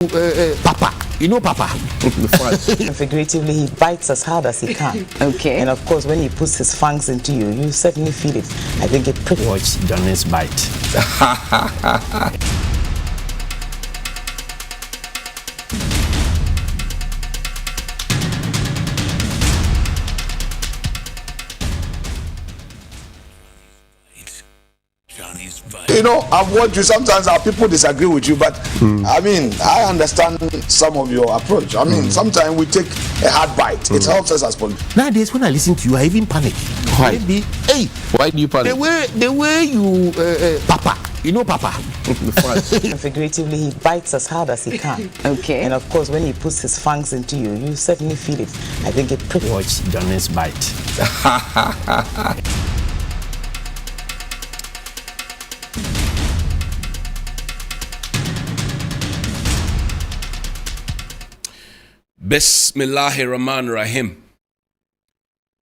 Papa. You know Papa. Figuratively, he bites as hard as he can. Okay. And of course, when he puts his fangs into you, you certainly feel it. I think it pretty. Watch Johnny's bite. You know, I've watched you. Sometimes our people disagree with you, but I mean, I understand some of your approach. I mean, sometimes we take a hard bite. It helps us as politicians. Nowadays, when I listen to you, I even panic. Why? Maybe, hey, Why do you panic? the way you, Papa. You know Papa. Figuratively, he bites as hard as he can. Okay. And of course, when he puts his fangs into you, you certainly feel it. I think it pretty. Watch Johnny's bite. Bismillahir Rahmanir Rahim.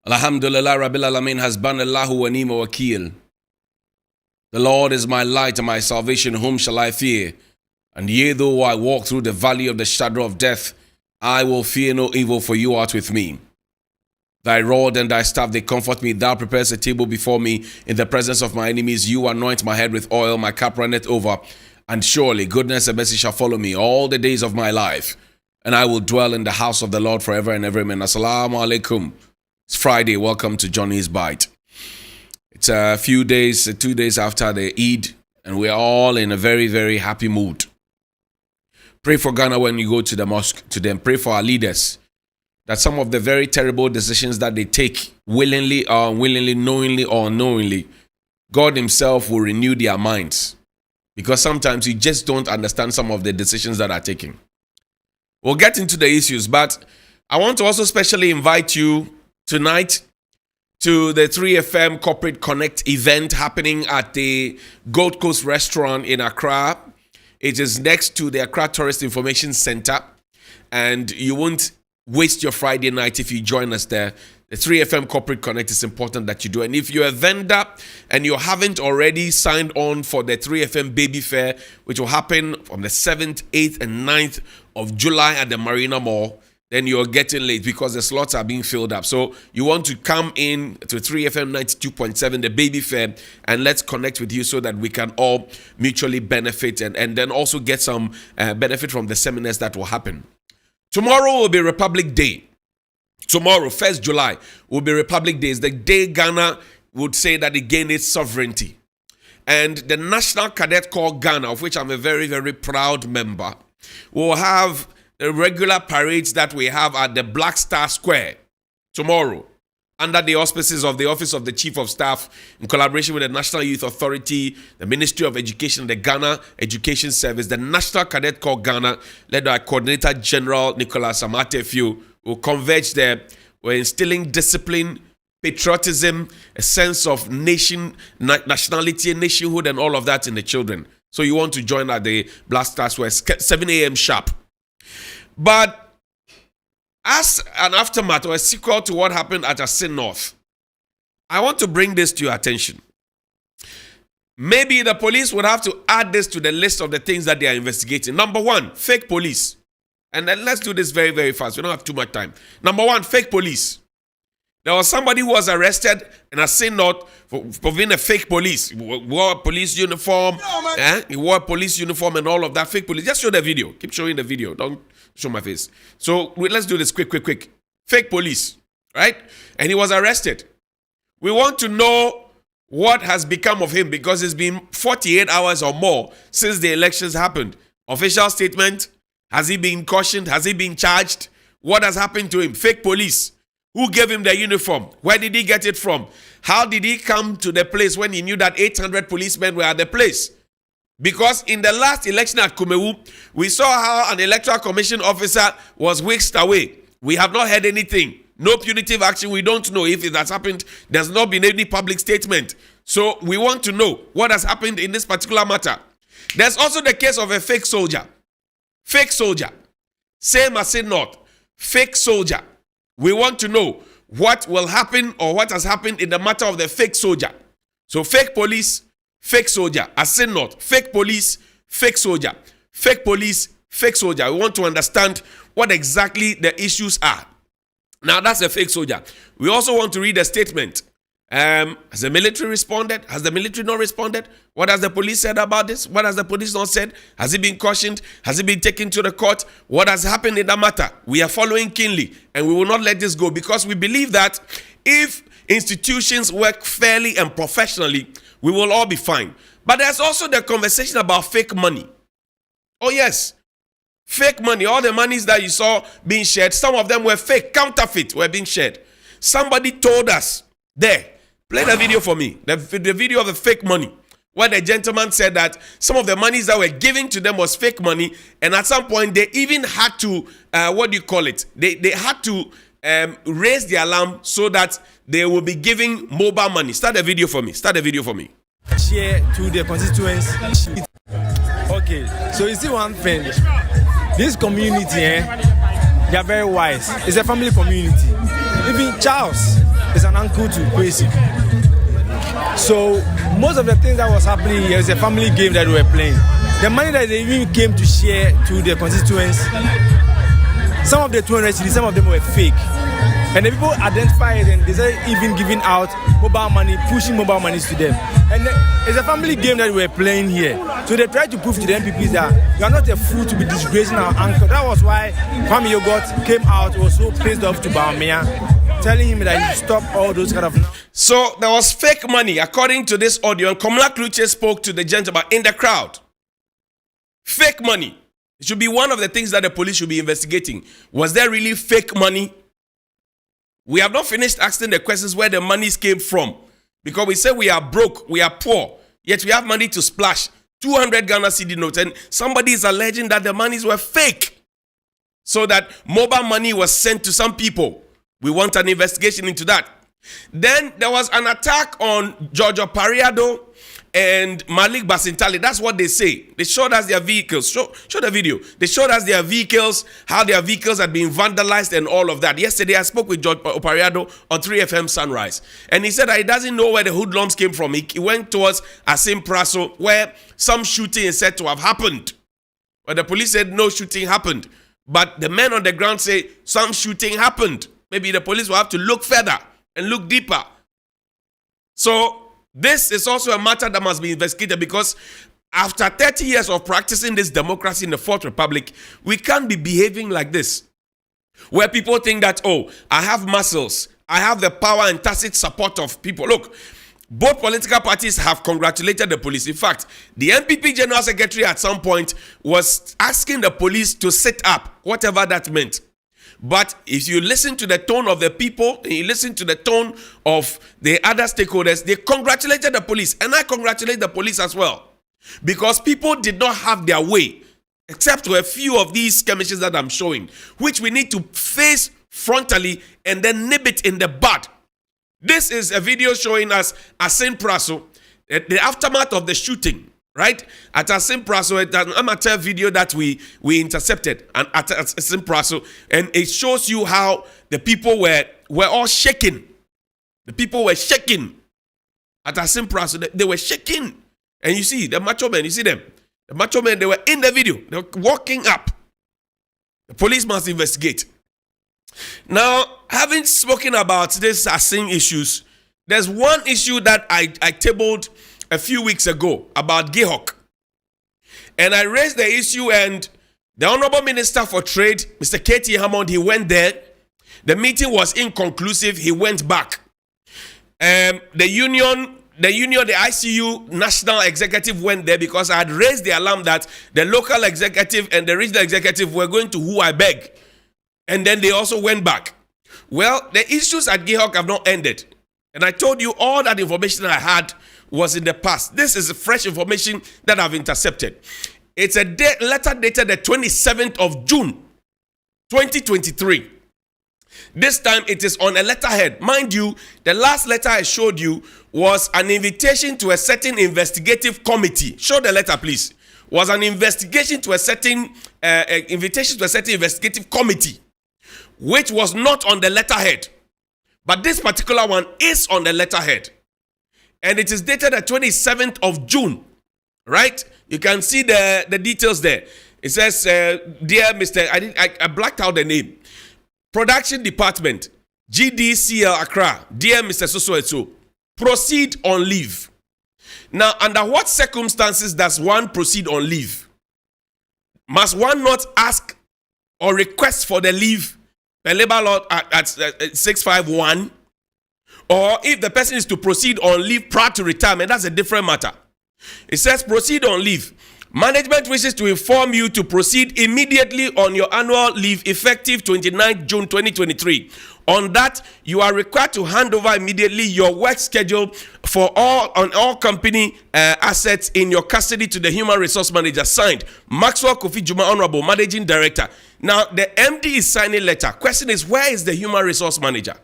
Alhamdulillah Rabbil Alamin, Hasbanallahu wa ni'mal wakeel. The Lord is my light and my salvation, whom shall I fear? And yea, though I walk through the valley of the shadow of death, I will fear no evil, for you art with me. Thy rod and thy staff, they comfort me. Thou preparest a table before me in the presence of my enemies. You anoint my head with oil, my cup runneth over. And surely goodness and mercy shall follow me all the days of my life. And I will dwell in the house of the Lord forever and ever. Amen. Assalamu alaikum. It's Friday. Welcome to Johnny's Bite. It's a few days, 2 days after the Eid, and we're all in a very, very happy mood. Pray for Ghana when you go to the mosque to them. Pray for our leaders, that some of the very terrible decisions that they take, willingly or unwillingly, knowingly or unknowingly, God himself will renew their minds. Because sometimes you just don't understand some of the decisions that are taken. We'll get into the issues, but I want to also specially invite you tonight to the 3FM Corporate Connect event happening at the Gold Coast Restaurant in Accra. It is next to the Accra Tourist Information Center, and you won't waste your Friday night if you join us there. The 3FM Corporate Connect is important that you do. And if you're a vendor and you haven't already signed on for the 3FM Baby Fair, which will happen on the 7th, 8th, and 9th of July at the Marina Mall, then you're getting late because the slots are being filled up. So you want to come in to 3FM 92.7, the Baby Fair, and let's connect with you so that we can all mutually benefit and then also get some benefit from the seminars that will happen. Tomorrow will be Republic Day. Tomorrow, 1st July, will be Republic Day. It's the day Ghana would say that it gained its sovereignty. And the National Cadet Corps Ghana, of which I'm a very, very proud member, will have the regular parades that we have at the Black Star Square tomorrow, under the auspices of the Office of the Chief of Staff, in collaboration with the National Youth Authority, the Ministry of Education, the Ghana Education Service, the National Cadet Corps Ghana, led by Coordinator General Nicholas Amatefu, will converge there. We're instilling discipline, patriotism, a sense of nationality, nationhood, and all of that in the children. So you want to join at the Black Star Square, 7 a.m. sharp. But as an aftermath or a sequel to what happened at Asin North, I want to bring this to your attention. Maybe the police would have to add this to the list of the things that they are investigating. Number one, fake police. And then let's do this very, very fast. We don't have too much time. Number one, fake police. There was somebody who was arrested in Asin North for being a fake police. He wore a police uniform. He wore a police uniform and all of that. Fake police. Just show the video. Keep showing the video. Don't show my face. So let's do this quick. Fake police, right? And he was arrested. We want to know what has become of him because it's been 48 hours or more since the elections happened. Official statement. Has he been cautioned? Has he been charged? What has happened to him? Fake police. Who gave him the uniform? Where did he get it from? How did he come to the place when he knew that 800 policemen were at the place? Because in the last election at Kumewu, we saw how an electoral commission officer was whisked away. We have not heard anything. No punitive action. We don't know if it has happened. There's not been any public statement. So we want to know what has happened in this particular matter. There's also the case of a fake soldier. Fake soldier. Same as in North. Fake soldier. We want to know what will happen or what has happened in the matter of the fake soldier. So fake police, fake soldier. Asin North. Fake police, fake soldier. Fake police, fake soldier. We want to understand what exactly the issues are. Now, that's a fake soldier. We also want to read a statement. Has the military responded? Has the military not responded? What has the police said about this? What has the police not said? Has it been cautioned? Has it been taken to the court? What has happened in that matter? We are following keenly, and we will not let this go, because we believe that if institutions work fairly and professionally, we will all be fine. But there's also the conversation about fake money. Oh yes, fake money. All the monies that you saw being shared, some of them were fake, counterfeit were being shared. Somebody told us there. Play the video for me. The video of the fake money, where the gentleman said that some of the monies that were given to them was fake money, and at some point they even had to, They had to raise the alarm so that they will be giving mobile money. Start the video for me. Share to the constituents. Okay, so you see one thing. This community, they are very wise. It's a family community. Even Charles is an uncle to Kwesi. So most of the things that was happening here is a family game that we were playing. The money that they even came to share to the constituents, some of the 200 cities, some of them were fake. And the people identified and they started even giving out mobile money, pushing mobile monies to them. And it's a family game that we were playing here. So they tried to prove to the MPPs that you are not a fool to be disgracing our uncle. That was why Kwame Yogot came out, was so pissed off to Bawumia, telling him that he should stop all those kind of... So there was fake money, according to this audio, and Komla Kluche spoke to the gentleman in the crowd. Fake money. It should be one of the things that the police should be investigating. Was there really fake money? We have not finished asking the questions where the monies came from. Because we say we are broke, we are poor, yet we have money to splash. 200 Ghana cedi notes, and somebody is alleging that the monies were fake. So that mobile money was sent to some people. We want an investigation into that. Then there was an attack on Giorgio Pariado and Malik Basintali. That's what they say. They showed us their vehicles. Show the video. They showed us their vehicles, how their vehicles had been vandalized and all of that. Yesterday, I spoke with Giorgio Pariado on 3FM Sunrise. And he said that he doesn't know where the hoodlums came from. He went towards Asim Praso, where some shooting is said to have happened. But the police said no shooting happened. But the men on the ground say some shooting happened. Maybe the police will have to look further and look deeper. So this is also a matter that must be investigated, because after 30 years of practicing this democracy in the Fourth Republic, we can't be behaving like this. Where people think that, oh, I have muscles, I have the power and tacit support of people. Look, both political parties have congratulated the police. In fact, the NPP General Secretary at some point was asking the police to sit up, whatever that meant. But if you listen to the tone of the people, and you listen to the tone of the other stakeholders, they congratulated the police. And I congratulate the police as well. Because people did not have their way, except for a few of these skirmishes that I'm showing, which we need to face frontally and then nip it in the bud. This is a video showing us Asim Praso, the aftermath of the shooting. Right? At Asim Praso, it's an amateur video that we intercepted at Asim Praso, and it shows you how the people were all shaking. The people were shaking at Asim Praso. They were shaking. And you see, the macho men, you see them. The macho men, they were in the video. They were walking up. The police must investigate. Now, having spoken about this Asim issues, there's one issue that I tabled a few weeks ago about GEHOC. And I raised the issue, and the Honorable Minister for Trade, Mr. K.T. Hammond, he went there. The meeting was inconclusive. He went back. The union, the ICU National Executive went there because I had raised the alarm that the local executive and the regional executive were going to who I beg. And then they also went back. Well, the issues at GEHOC have not ended. And I told you all that information I had was in the past. This is fresh information that I've intercepted. It's a letter dated the 27th of June, 2023. This time it is on a letterhead. Mind you, the last letter I showed you was an invitation to a certain investigative committee. Show the letter, please. Was an investigation to a certain invitation to a certain investigative committee, which was not on the letterhead. But this particular one is on the letterhead. And it is dated the 27th of June, right? You can see the details there. It says, dear Mr. I blacked out the name. Production Department, GDCL Accra, dear Mr. So, proceed on leave. Now, under what circumstances does one proceed on leave? Must one not ask or request for the leave, the labor law at 651? Or if the person is to proceed on leave prior to retirement, that's a different matter. It says proceed on leave. Management wishes to inform you to proceed immediately on your annual leave effective 29 June 2023. On that, you are required to hand over immediately your work schedule for all company assets in your custody to the human resource manager. Signed, Maxwell Kofi Juma, Honorable Managing Director. Now, the MD is signing letter. Question is, where is the human resource manager?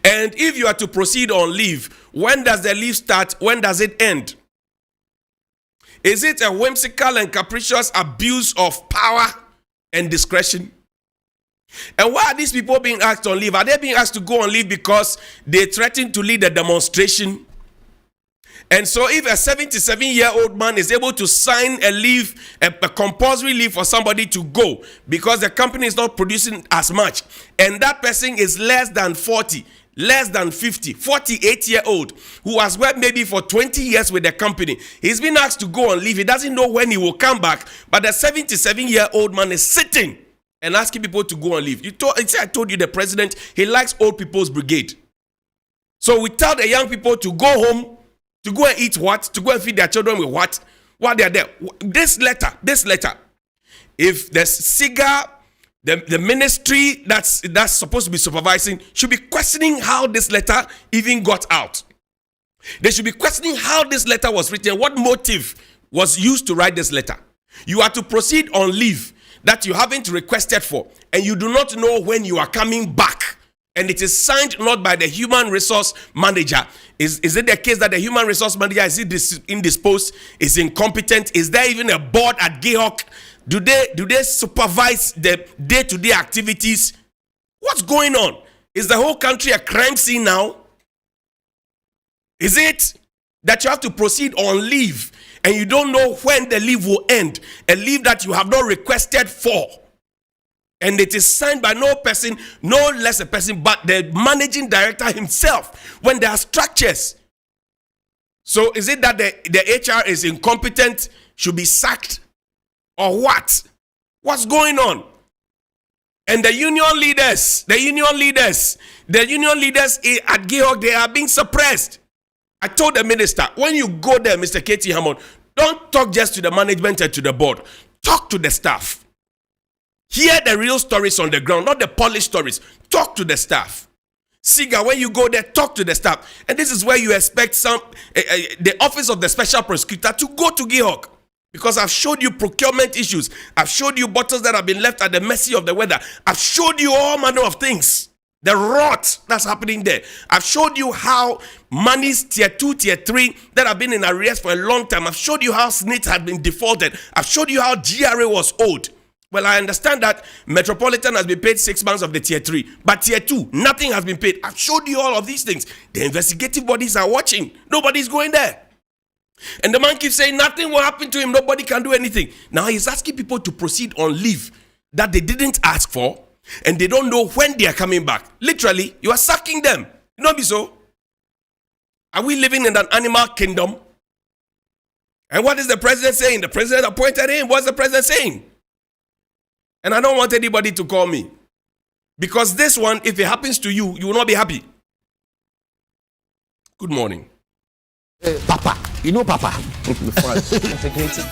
And if you are to proceed on leave, when does the leave start? When does it end? Is it a whimsical and capricious abuse of power and discretion? And why are these people being asked on leave? Are they being asked to go on leave because they threatened to lead a demonstration? And so if a 77-year-old man is able to sign a leave, a compulsory leave for somebody to go because the company is not producing as much, and that person is less than 40, less than 50, 48-year-old who has worked maybe for 20 years with the company, he's been asked to go on leave. He doesn't know when he will come back, but the 77-year-old man is sitting and asking people to go on leave. I told you the president, he likes old people's brigade. So we tell the young people to go home, to go and eat what? To go and feed their children with what? While they are there. This letter. If the SIGA, the ministry that's supposed to be supervising, should be questioning how this letter even got out. They should be questioning how this letter was written, what motive was used to write this letter. You are to proceed on leave that you haven't requested for, and you do not know when you are coming back. And it is signed not by the human resource manager. Is it the case that the human resource manager is indisposed, is incompetent? Is there even a board at GEHOC? Do they supervise the day-to-day activities? What's going on? Is the whole country a crime scene now? Is it that you have to proceed on leave and you don't know when the leave will end? A leave that you have not requested for. And it is signed by no person, no less a person, but the managing director himself when there are structures. So is it that the HR is incompetent, should be sacked, or what? What's going on? And the union leaders at GEHOC, they are being suppressed. I told the minister, when you go there, Mr. K.T. Hammond, don't talk just to the management and to the board. Talk to the staff. Hear the real stories on the ground, not the polished stories. Talk to the staff. SIGA, when you go there, talk to the staff. And this is where you expect the Office of the Special Prosecutor to go to GEHOC. Because I've showed you procurement issues. I've showed you bottles that have been left at the mercy of the weather. I've showed you all manner of things. The rot that's happening there. I've showed you how monies tier 2, tier 3 that have been in arrears for a long time. I've showed you how SNIT had been defaulted. I've showed you how GRA was owed. Well, I understand that Metropolitan has been paid 6 months of the tier 3, but tier 2, nothing has been paid. I've showed you all of these things. The investigative bodies are watching. Nobody's going there. And the man keeps saying nothing will happen to him. Nobody can do anything. Now he's asking people to proceed on leave that they didn't ask for, and they don't know when they are coming back. Literally, you are sacking them. You know me so? Are we living in an animal kingdom? And what is the president saying? The president appointed him. What's the president saying? And I don't want anybody to call me. Because this one, if it happens to you, you will not be happy. Good morning. Papa. You know Papa. Integrated.